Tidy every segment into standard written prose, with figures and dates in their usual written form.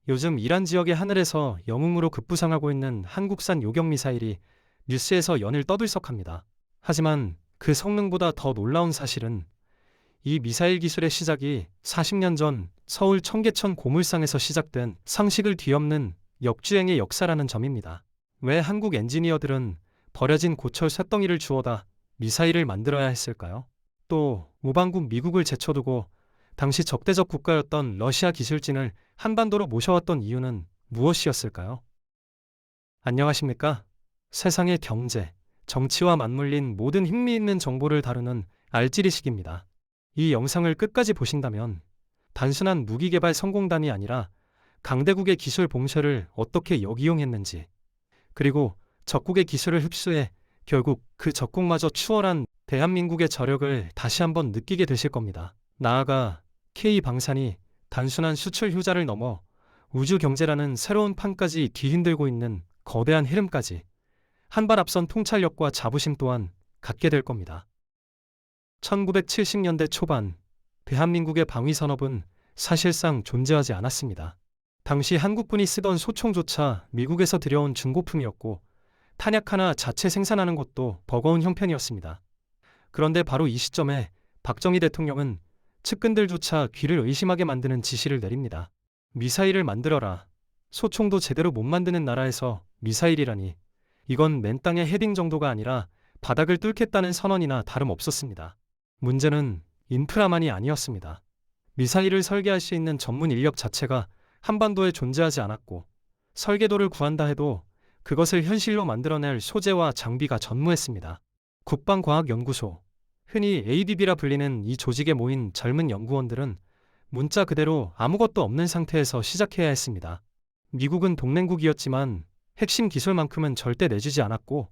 요즘 이란 지역의 하늘에서 영웅으로 급부상하고 있는 한국산 요격 미사일이 뉴스에서 연일 떠들썩합니다. 하지만 그 성능보다 더 놀라운 사실은 이 미사일 기술의 시작이 40년 전 서울 청계천 고물상에서 시작된 상식을 뒤엎는 역주행의 역사라는 점입니다. 왜 한국 엔지니어들은 버려진 고철 쇳덩이를 주워다 미사일을 만들어야 했을까요? 또 우방국 미국을 제쳐두고 당시 적대적 국가였던 러시아 기술진을 한반도로 모셔왔던 이유는 무엇이었을까요? 안녕하십니까? 세상의 경제, 정치와 맞물린 모든 흥미있는 정보를 다루는 알찌리식입니다. 이 영상을 끝까지 보신다면 단순한 무기 개발 성공단이 아니라 강대국의 기술 봉쇄를 어떻게 역이용했는지, 그리고 적국의 기술을 흡수해 결국 그 적국마저 추월한 대한민국의 저력을 다시 한번 느끼게 되실 겁니다. 나아가 K방산이 단순한 수출 효자를 넘어 우주 경제라는 새로운 판까지 뒤흔들고 있는 거대한 흐름까지 한 발 앞선 통찰력과 자부심 또한 갖게 될 겁니다. 1970년대 초반 대한민국의 방위 산업은 사실상 존재하지 않았습니다. 당시 한국군이 쓰던 소총조차 미국에서 들여온 중고품이었고 탄약 하나 자체 생산하는 것도 버거운 형편이었습니다. 그런데 바로 이 시점에 박정희 대통령은 측근들조차 귀를 의심하게 만드는 지시를 내립니다. 미사일을 만들어라. 소총도 제대로 못 만드는 나라에서 미사일이라니. 이건 맨 땅의 헤딩 정도가 아니라 바닥을 뚫겠다는 선언이나 다름없었습니다. 문제는 인프라만이 아니었습니다. 미사일을 설계할 수 있는 전문 인력 자체가 한반도에 존재하지 않았고 설계도를 구한다 해도 그것을 현실로 만들어낼 소재와 장비가 전무했습니다. 국방과학연구소, 흔히 ADB라 불리는 이 조직에 모인 젊은 연구원들은 문자 그대로 아무것도 없는 상태에서 시작해야 했습니다. 미국은 동맹국이었지만 핵심 기술만큼은 절대 내주지 않았고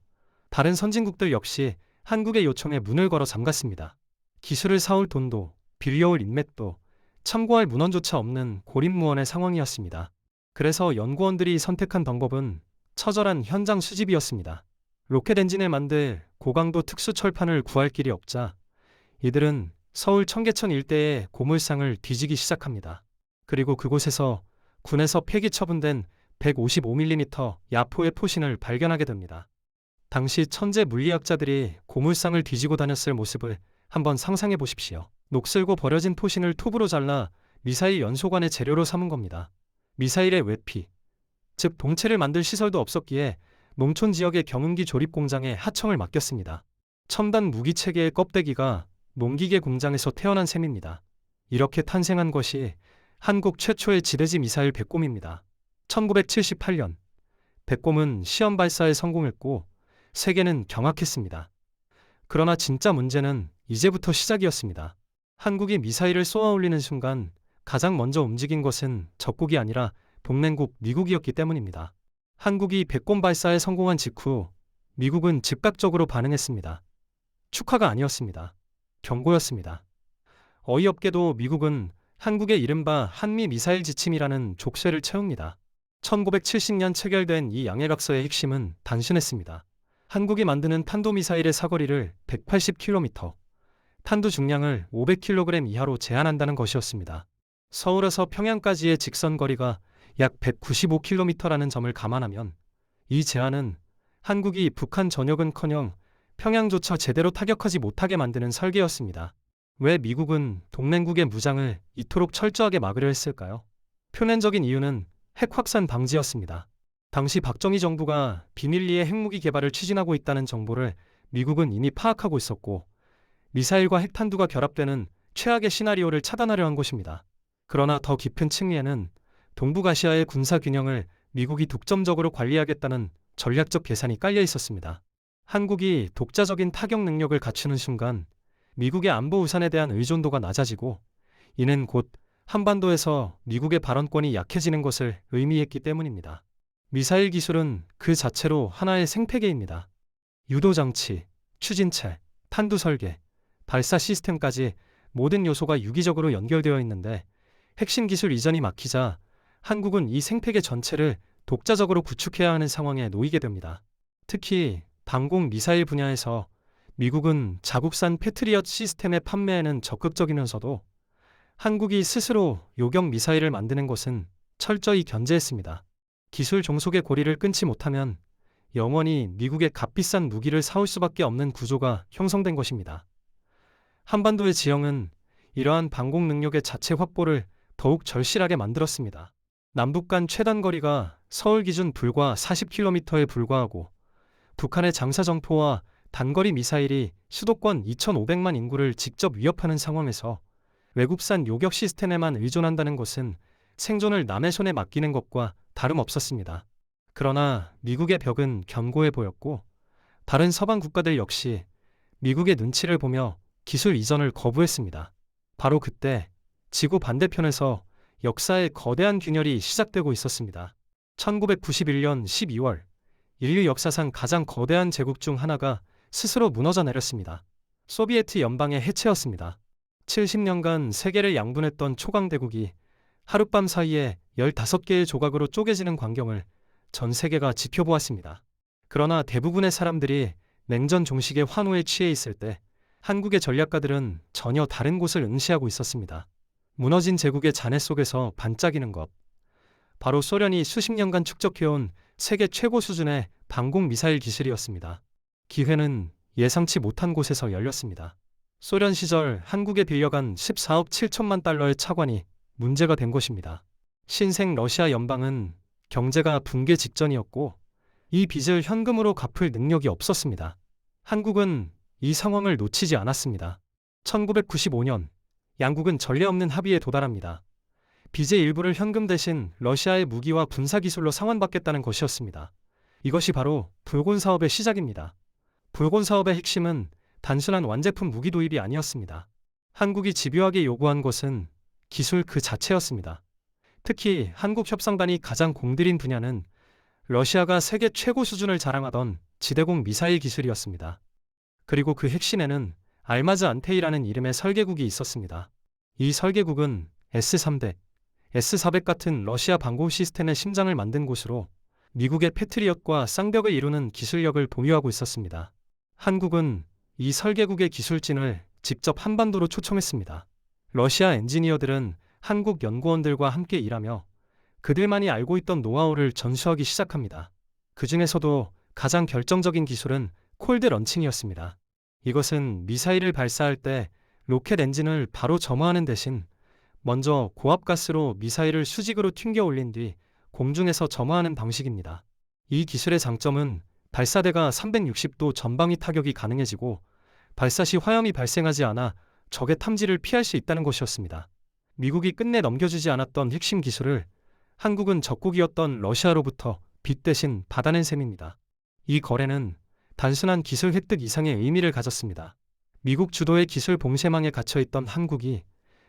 다른 선진국들 역시 한국의 요청에 문을 걸어 잠갔습니다. 기술을 사올 돈도 빌려올 인맥도 참고할 문헌조차 없는 고립무원의 상황이었습니다. 그래서 연구원들이 선택한 방법은 처절한 현장 수집이었습니다. 로켓 엔진을 만들 고강도 특수철판을 구할 길이 없자 이들은 서울 청계천 일대의 고물상을 뒤지기 시작합니다. 그리고 그곳에서 군에서 폐기 처분된 155mm 야포의 포신을 발견하게 됩니다. 당시 천재 물리학자들이 고물상을 뒤지고 다녔을 모습을 한번 상상해 보십시오. 녹슬고 버려진 포신을 톱으로 잘라 미사일 연소관의 재료로 삼은 겁니다. 미사일의 외피, 즉 동체를 만들 시설도 없었기에 농촌 지역의 경운기 조립 공장에 하청을 맡겼습니다. 첨단 무기 체계의 껍데기가 농기계 공장에서 태어난 셈입니다. 이렇게 탄생한 것이 한국 최초의 지대지 미사일 백곰입니다. 1978년 백곰은 시험 발사에 성공했고 세계는 경악했습니다. 그러나 진짜 문제는 이제부터 시작이었습니다. 한국이 미사일을 쏘아 올리는 순간 가장 먼저 움직인 것은 적국이 아니라 동맹국 미국이었기 때문입니다. 한국이 백곰 발사에 성공한 직후 미국은 즉각적으로 반응했습니다. 축하가 아니었습니다. 경고였습니다. 어이없게도 미국은 한국의 이른바 한미 미사일 지침이라는 족쇄를 채웁니다. 1970년 체결된 이 양해각서의 핵심은 단순했습니다. 한국이 만드는 탄도미사일의 사거리를 180km, 탄두 중량을 500kg 이하로 제한한다는 것이었습니다. 서울에서 평양까지의 직선 거리가 약 195km라는 점을 감안하면 이 제한은 한국이 북한 전역은커녕 평양조차 제대로 타격하지 못하게 만드는 설계였습니다. 왜 미국은 동맹국의 무장을 이토록 철저하게 막으려 했을까요? 표면적인 이유는 핵 확산 방지였습니다. 당시 박정희 정부가 비밀리에 핵무기 개발을 추진하고 있다는 정보를 미국은 이미 파악하고 있었고 미사일과 핵탄두가 결합되는 최악의 시나리오를 차단하려 한 것입니다. 그러나 더 깊은 층위에는 동북아시아의 군사 균형을 미국이 독점적으로 관리하겠다는 전략적 계산이 깔려 있었습니다. 한국이 독자적인 타격 능력을 갖추는 순간 미국의 안보 우산에 대한 의존도가 낮아지고 이는 곧 한반도에서 미국의 발언권이 약해지는 것을 의미했기 때문입니다. 미사일 기술은 그 자체로 하나의 생태계입니다. 유도장치, 추진체, 탄두 설계, 발사 시스템까지 모든 요소가 유기적으로 연결되어 있는데 핵심 기술 이전이 막히자 한국은 이 생태계 전체를 독자적으로 구축해야 하는 상황에 놓이게 됩니다. 특히 방공 미사일 분야에서 미국은 자국산 패트리엇 시스템의 판매에는 적극적이면서도 한국이 스스로 요격 미사일을 만드는 것은 철저히 견제했습니다. 기술 종속의 고리를 끊지 못하면 영원히 미국의 값비싼 무기를 사올 수밖에 없는 구조가 형성된 것입니다. 한반도의 지형은 이러한 방공 능력의 자체 확보를 더욱 절실하게 만들었습니다. 남북 간 최단 거리가 서울 기준 불과 40km에 불과하고 북한의 장사정포와 단거리 미사일이 수도권 2,500만 인구를 직접 위협하는 상황에서 외국산 요격 시스템에만 의존한다는 것은 생존을 남의 손에 맡기는 것과 다름없었습니다. 그러나 미국의 벽은 견고해 보였고 다른 서방 국가들 역시 미국의 눈치를 보며 기술 이전을 거부했습니다. 바로 그때 지구 반대편에서 역사의 거대한 균열이 시작되고 있었습니다. 1991년 12월 인류 역사상 가장 거대한 제국 중 하나가 스스로 무너져 내렸습니다. 소비에트 연방의 해체였습니다. 70년간 세계를 양분했던 초강대국이 하룻밤 사이에 15개의 조각으로 쪼개지는 광경을 전 세계가 지켜보았습니다. 그러나 대부분의 사람들이 냉전 종식의 환호에 취해 있을 때 한국의 전략가들은 전혀 다른 곳을 응시하고 있었습니다. 무너진 제국의 잔해 속에서 반짝이는 것. 바로 소련이 수십 년간 축적해온 세계 최고 수준의 방공 미사일 기술이었습니다. 기회는 예상치 못한 곳에서 열렸습니다. 소련 시절 한국에 빌려간 14억 7천만 달러의 차관이 문제가 된 것입니다. 신생 러시아 연방은 경제가 붕괴 직전이었고 이 빚을 현금으로 갚을 능력이 없었습니다. 한국은 이 상황을 놓치지 않았습니다. 1995년 양국은 전례 없는 합의에 도달합니다. 빚의 일부를 현금 대신 러시아의 무기와 군사기술로 상환받겠다는 것이었습니다. 이것이 바로 불곤 사업의 시작입니다. 불곤 사업의 핵심은 단순한 완제품 무기 도입이 아니었습니다. 한국이 집요하게 요구한 것은 기술 그 자체였습니다. 특히 한국협상단이 가장 공들인 분야는 러시아가 세계 최고 수준을 자랑하던 지대공 미사일 기술이었습니다. 그리고 그 핵심에는 알마즈 안테이라는 이름의 설계국이 있었습니다. 이 설계국은 S-300, S-400 같은 러시아 방공 시스템의 심장을 만든 곳으로 미국의 패트리엇과 쌍벽을 이루는 기술력을 보유하고 있었습니다. 한국은 이 설계국의 기술진을 직접 한반도로 초청했습니다. 러시아 엔지니어들은 한국 연구원들과 함께 일하며 그들만이 알고 있던 노하우를 전수하기 시작합니다. 그 중에서도 가장 결정적인 기술은 콜드 런칭이었습니다. 이것은 미사일을 발사할 때 로켓 엔진을 바로 점화하는 대신 먼저 고압가스로 미사일을 수직으로 튕겨 올린 뒤 공중에서 점화하는 방식입니다. 이 기술의 장점은 발사대가 360도 전방위 타격이 가능해지고 발사 시 화염이 발생하지 않아 적의 탐지를 피할 수 있다는 것이었습니다. 미국이 끝내 넘겨주지 않았던 핵심 기술을 한국은 적국이었던 러시아로부터 빚 대신 받아낸 셈입니다. 이 거래는 단순한 기술 획득 이상의 의미를 가졌습니다. 미국 주도의 기술 봉쇄망에 갇혀있던 한국이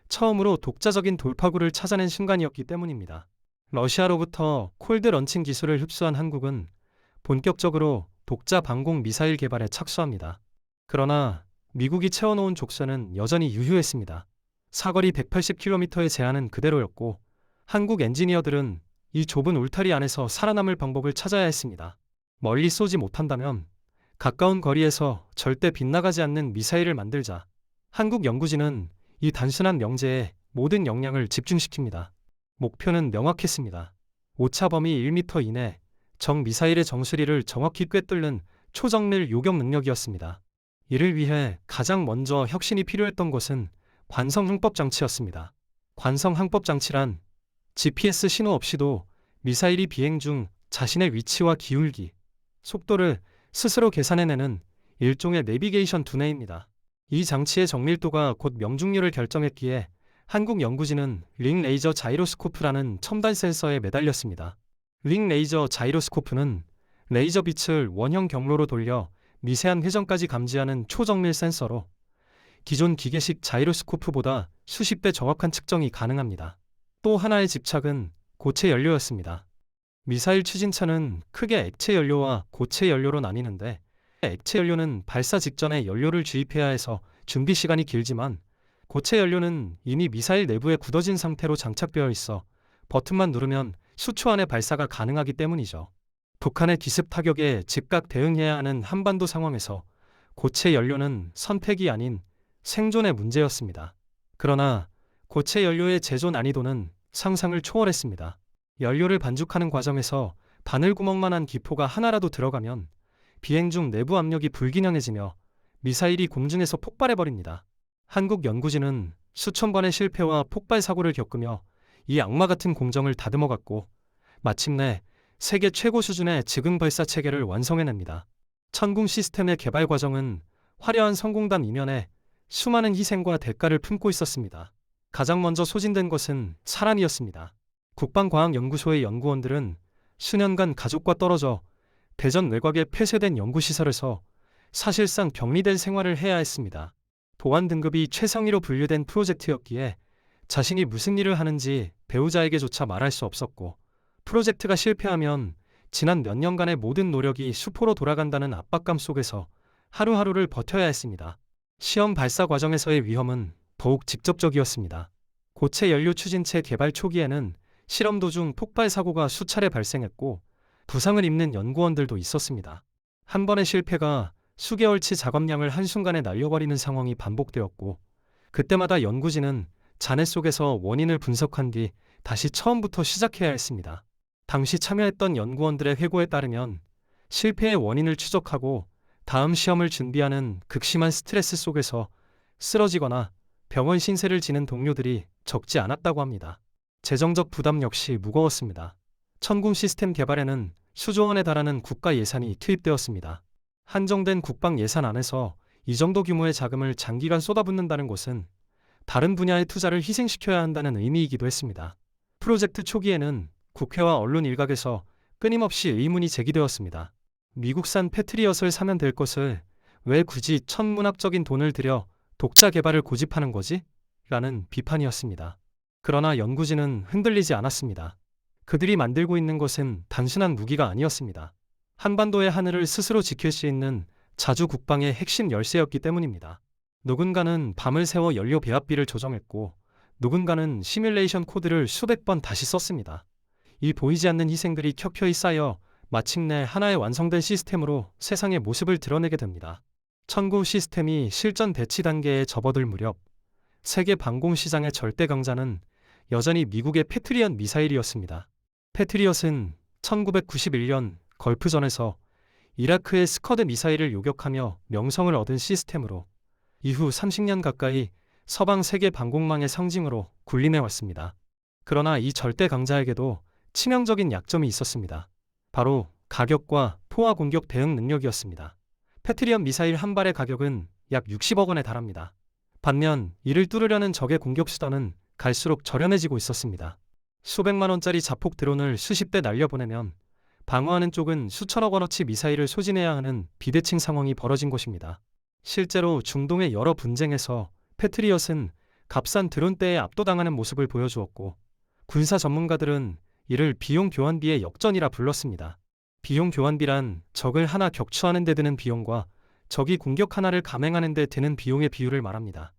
처음으로 독자적인 돌파구를 찾아낸 순간이었기 때문입니다. 러시아로부터 콜드 런칭 기술을 흡수한 한국은 본격적으로 독자 방공 미사일 개발에 착수합니다. 그러나 미국이 채워놓은 족쇄는 여전히 유효했습니다. 사거리 180km의 제한은 그대로였고 한국 엔지니어들은 이 좁은 울타리 안에서 살아남을 방법을 찾아야 했습니다. 멀리 쏘지 못한다면 가까운 거리에서 절대 빗나가지 않는 미사일을 만들자. 한국 연구진은 이 단순한 명제에 모든 역량을 집중시킵니다. 목표는 명확했습니다. 오차 범위 1m 이내 적 미사일의 정수리를 정확히 꿰뚫는 초정밀 요격 능력이었습니다. 이를 위해 가장 먼저 혁신이 필요했던 것은 관성 항법 장치였습니다. 관성 항법 장치란 GPS 신호 없이도 미사일이 비행 중 자신의 위치와 기울기, 속도를 스스로 계산해내는 일종의 내비게이션 두뇌입니다. 이 장치의 정밀도가 곧 명중률을 결정했기에 한국 연구진은 링 레이저 자이로스코프라는 첨단 센서에 매달렸습니다. 링 레이저 자이로스코프는 레이저 빛을 원형 경로로 돌려 미세한 회전까지 감지하는 초정밀 센서로 기존 기계식 자이로스코프보다 수십 배 정확한 측정이 가능합니다. 또 하나의 집착은 고체 연료였습니다. 미사일 추진차는 크게 액체 연료와 고체 연료로 나뉘는데 액체 연료는 발사 직전에 연료를 주입해야 해서 준비 시간이 길지만 고체 연료는 이미 미사일 내부에 굳어진 상태로 장착되어 있어 버튼만 누르면 수초 안에 발사가 가능하기 때문이죠. 북한의 기습 타격에 즉각 대응해야 하는 한반도 상황에서 고체 연료는 선택이 아닌 생존의 문제였습니다. 그러나 고체 연료의 제조 난이도는 상상을 초월했습니다. 연료를 반죽하는 과정에서 바늘구멍만한 기포가 하나라도 들어가면 비행 중 내부 압력이 불균형해지며 미사일이 공중에서 폭발해버립니다. 한국 연구진은 수천 번의 실패와 폭발 사고를 겪으며 이 악마 같은 공정을 다듬어갔고 마침내 세계 최고 수준의 지능 발사 체계를 완성해냅니다. 천궁 시스템의 개발 과정은 화려한 성공담 이면에 수많은 희생과 대가를 품고 있었습니다. 가장 먼저 소진된 것은 사람이었습니다. 국방과학연구소의 연구원들은 수년간 가족과 떨어져 대전 외곽의 폐쇄된 연구시설에서 사실상 격리된 생활을 해야 했습니다. 보안 등급이 최상위로 분류된 프로젝트였기에 자신이 무슨 일을 하는지 배우자에게조차 말할 수 없었고, 프로젝트가 실패하면 지난 몇 년간의 모든 노력이 수포로 돌아간다는 압박감 속에서 하루하루를 버텨야 했습니다. 시험 발사 과정에서의 위험은 더욱 직접적이었습니다. 고체 연료 추진체 개발 초기에는 실험 도중 폭발 사고가 수차례 발생했고 부상을 입는 연구원들도 있었습니다. 한 번의 실패가 수개월치 작업량을 한순간에 날려버리는 상황이 반복되었고, 그때마다 연구진은 잔해 속에서 원인을 분석한 뒤 다시 처음부터 시작해야 했습니다. 당시 참여했던 연구원들의 회고에 따르면 실패의 원인을 추적하고 다음 시험을 준비하는 극심한 스트레스 속에서 쓰러지거나 병원 신세를 지는 동료들이 적지 않았다고 합니다. 재정적 부담 역시 무거웠습니다. 천궁 시스템 개발에는 수조 원에 달하는 국가 예산이 투입되었습니다. 한정된 국방 예산 안에서 이 정도 규모의 자금을 장기간 쏟아붓는다는 것은 다른 분야의 투자를 희생시켜야 한다는 의미이기도 했습니다. 프로젝트 초기에는 국회와 언론 일각에서 끊임없이 의문이 제기되었습니다. 미국산 패트리엇을 사면 될 것을 왜 굳이 천문학적인 돈을 들여 독자 개발을 고집하는 거지? 라는 비판이었습니다. 그러나 연구진은 흔들리지 않았습니다. 그들이 만들고 있는 것은 단순한 무기가 아니었습니다. 한반도의 하늘을 스스로 지킬 수 있는 자주 국방의 핵심 열쇠였기 때문입니다. 누군가는 밤을 새워 연료 배합비를 조정했고, 누군가는 시뮬레이션 코드를 수백 번 다시 썼습니다. 이 보이지 않는 희생들이 켜켜이 쌓여 마침내 하나의 완성된 시스템으로 세상의 모습을 드러내게 됩니다. 천궁 시스템이 실전 대치 단계에 접어들 무렵 세계 방공 시장의 절대 강자는 여전히 미국의 패트리엇 미사일이었습니다. 패트리엇은 1991년 걸프전에서 이라크의 스커드 미사일을 요격하며 명성을 얻은 시스템으로 이후 30년 가까이 서방 세계 방공망의 상징으로 군림해왔습니다. 그러나 이 절대 강자에게도 치명적인 약점이 있었습니다. 바로 가격과 포화 공격 대응 능력이었습니다. 패트리엇 미사일 한 발의 가격은 약 60억 원에 달합니다. 반면 이를 뚫으려는 적의 공격 수단은 갈수록 저렴해지고 있었습니다. 수백만 원짜리 자폭 드론을 수십 대 날려보내면 방어하는 쪽은 수천억 원어치 미사일을 소진해야 하는 비대칭 상황이 벌어진 것입니다. 실제로 중동의 여러 분쟁에서 패트리엇은 값싼 드론대에 압도당하는 모습을 보여주었고, 군사 전문가들은 이를 비용 교환비의 역전이라 불렀습니다. 비용 교환비란 적을 하나 격추하는 데 드는 비용과 적이 공격 하나를 감행하는 데 드는 비용의 비율을 말합니다.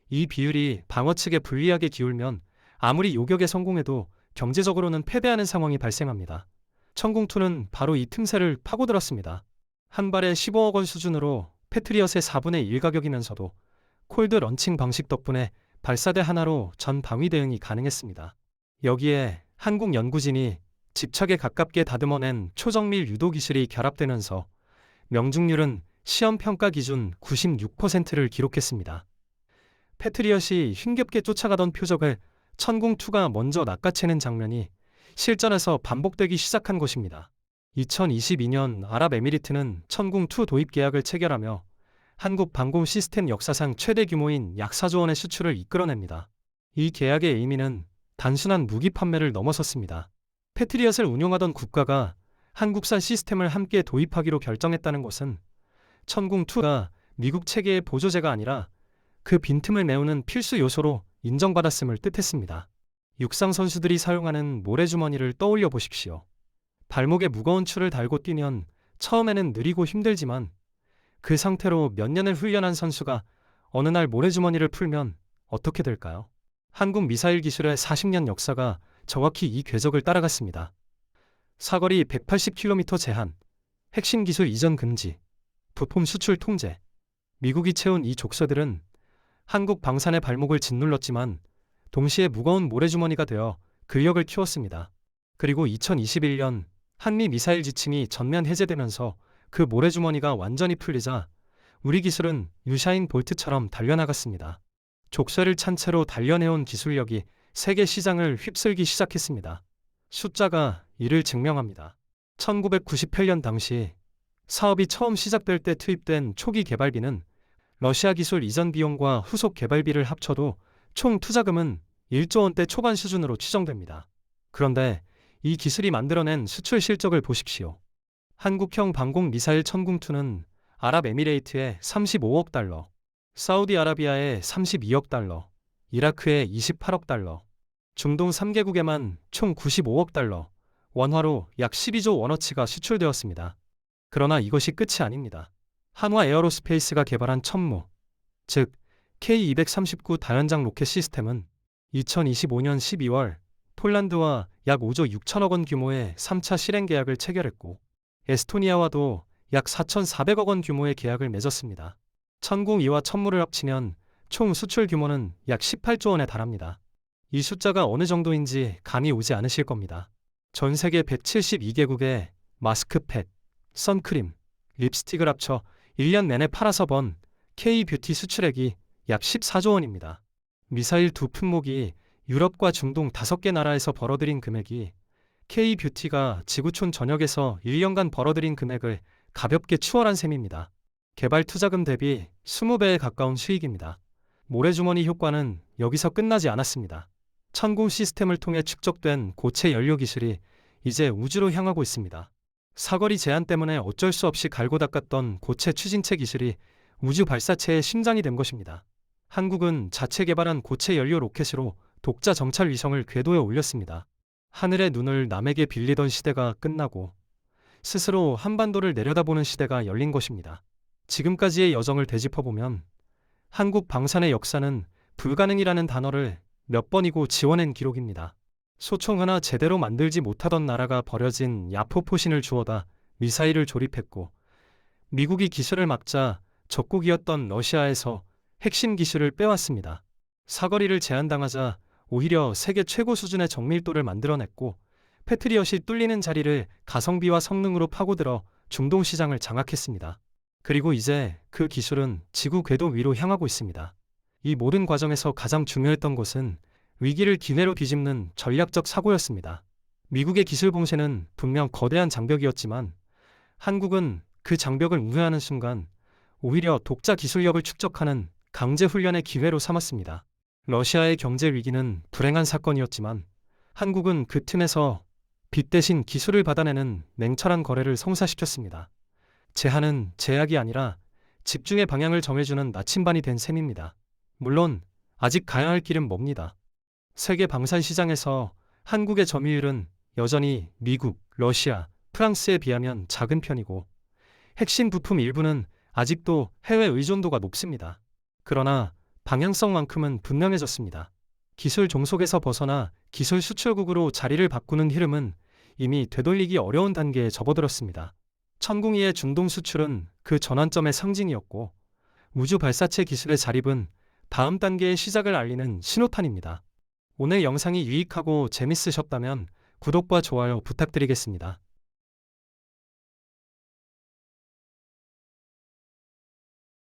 이 비율이 방어 측에 불리하게 기울면 아무리 요격에 성공해도 경제적으로는 패배하는 상황이 발생합니다. 천궁2는 바로 이 틈새를 파고들었습니다. 한 발에 15억 원 수준으로 패트리엇의 4분의 1 가격이면서도 콜드 런칭 방식 덕분에 발사대 하나로 전 방위 대응이 가능했습니다. 여기에 한국 연구진이 집착에 가깝게 다듬어낸 초정밀 유도 기술이 결합되면서 명중률은 시험 평가 기준 96%를 기록했습니다. 패트리엇이 힘겹게 쫓아가던 표적을 천궁2가 먼저 낚아채는 장면이 실전에서 반복되기 시작한 것입니다. 2022년 아랍에미리트는 천궁2 도입 계약을 체결하며 한국 방공 시스템 역사상 최대 규모인 약 4조 원의 수출을 이끌어냅니다. 이 계약의 의미는 단순한 무기 판매를 넘어섰습니다. 패트리엇을 운용하던 국가가 한국산 시스템을 함께 도입하기로 결정했다는 것은 천궁2가 미국 체계의 보조제가 아니라 그 빈틈을 메우는 필수 요소로 인정받았음을 뜻했습니다. 육상 선수들이 사용하는 모래주머니를 떠올려 보십시오. 발목에 무거운 추를 달고 뛰면 처음에는 느리고 힘들지만 그 상태로 몇 년을 훈련한 선수가 어느 날 모래주머니를 풀면 어떻게 될까요? 한국 미사일 기술의 40년 역사가 정확히 이 궤적을 따라갔습니다. 사거리 180km 제한, 핵심 기술 이전 금지, 부품 수출 통제. 미국이 채운 이 족쇄들은 한국 방산의 발목을 짓눌렀지만 동시에 무거운 모래주머니가 되어 근력을 키웠습니다. 그리고 2021년 한미 미사일 지침이 전면 해제되면서 그 모래주머니가 완전히 풀리자 우리 기술은 유샤인 볼트처럼 달려나갔습니다. 족쇄를 찬 채로 단련해온 기술력이 세계 시장을 휩쓸기 시작했습니다. 숫자가 이를 증명합니다. 1998년 당시 사업이 처음 시작될 때 투입된 초기 개발비는 러시아 기술 이전 비용과 후속 개발비를 합쳐도 총 투자금은 1조 원대 초반 수준으로 추정됩니다. 그런데 이 기술이 만들어낸 수출 실적을 보십시오. 한국형 방공 미사일 천궁2는 아랍에미레이트에 35억 달러, 사우디아라비아에 32억 달러, 이라크에 28억 달러, 중동 3개국에만 총 95억 달러, 원화로 약 12조 원어치가 수출되었습니다. 그러나 이것이 끝이 아닙니다. 한화 에어로스페이스가 개발한 천무, 즉 K239 다연장 로켓 시스템은 2025년 12월 폴란드와 약 5조 6천억 원 규모의 3차 실행 계약을 체결했고 에스토니아와도 약 4,400억 원 규모의 계약을 맺었습니다. 천궁2와 천무를 합치면 총 수출 규모는 약 18조 원에 달합니다. 이 숫자가 어느 정도인지 감이 오지 않으실 겁니다. 전 세계 172개국에 마스크팩, 선크림, 립스틱을 합쳐 1년 내내 팔아서 번 K-뷰티 수출액이 약 14조 원입니다. 미사일 두 품목이 유럽과 중동 5개 나라에서 벌어들인 금액이 K-뷰티가 지구촌 전역에서 1년간 벌어들인 금액을 가볍게 추월한 셈입니다. 개발 투자금 대비 20배에 가까운 수익입니다. 모래주머니 효과는 여기서 끝나지 않았습니다. 천궁 시스템을 통해 축적된 고체 연료 기술이 이제 우주로 향하고 있습니다. 사거리 제한 때문에 어쩔 수 없이 갈고 닦았던 고체 추진체 기술이 우주 발사체의 심장이 된 것입니다. 한국은 자체 개발한 고체 연료 로켓으로 독자 정찰 위성을 궤도에 올렸습니다. 하늘의 눈을 남에게 빌리던 시대가 끝나고 스스로 한반도를 내려다보는 시대가 열린 것입니다. 지금까지의 여정을 되짚어보면 한국 방산의 역사는 불가능이라는 단어를 몇 번이고 지워낸 기록입니다. 소총 하나 제대로 만들지 못하던 나라가 버려진 야포포신을 주워다 미사일을 조립했고 미국이 기술을 막자 적국이었던 러시아에서 핵심 기술을 빼왔습니다. 사거리를 제한당하자 오히려 세계 최고 수준의 정밀도를 만들어냈고 패트리엇이 뚫리는 자리를 가성비와 성능으로 파고들어 중동 시장을 장악했습니다. 그리고 이제 그 기술은 지구 궤도 위로 향하고 있습니다. 이 모든 과정에서 가장 중요했던 것은 위기를 기회로 뒤집는 전략적 사고였습니다. 미국의 기술 봉쇄는 분명 거대한 장벽이었지만 한국은 그 장벽을 우회하는 순간 오히려 독자 기술력을 축적하는 강제 훈련의 기회로 삼았습니다. 러시아의 경제 위기는 불행한 사건이었지만 한국은 그 틈에서 빚 대신 기술을 받아내는 냉철한 거래를 성사시켰습니다. 제한은 제약이 아니라 집중의 방향을 정해주는 나침반이 된 셈입니다. 물론 아직 가야 할 길은 멉니다. 세계 방산 시장에서 한국의 점유율은 여전히 미국, 러시아, 프랑스에 비하면 작은 편이고 핵심 부품 일부는 아직도 해외 의존도가 높습니다. 그러나 방향성만큼은 분명해졌습니다. 기술 종속에서 벗어나 기술 수출국으로 자리를 바꾸는 흐름은 이미 되돌리기 어려운 단계에 접어들었습니다. 천궁이의 중동 수출은 그 전환점의 상징이었고 우주 발사체 기술의 자립은 다음 단계의 시작을 알리는 신호탄입니다. 오늘 영상이 유익하고 재밌으셨다면 구독과 좋아요 부탁드리겠습니다.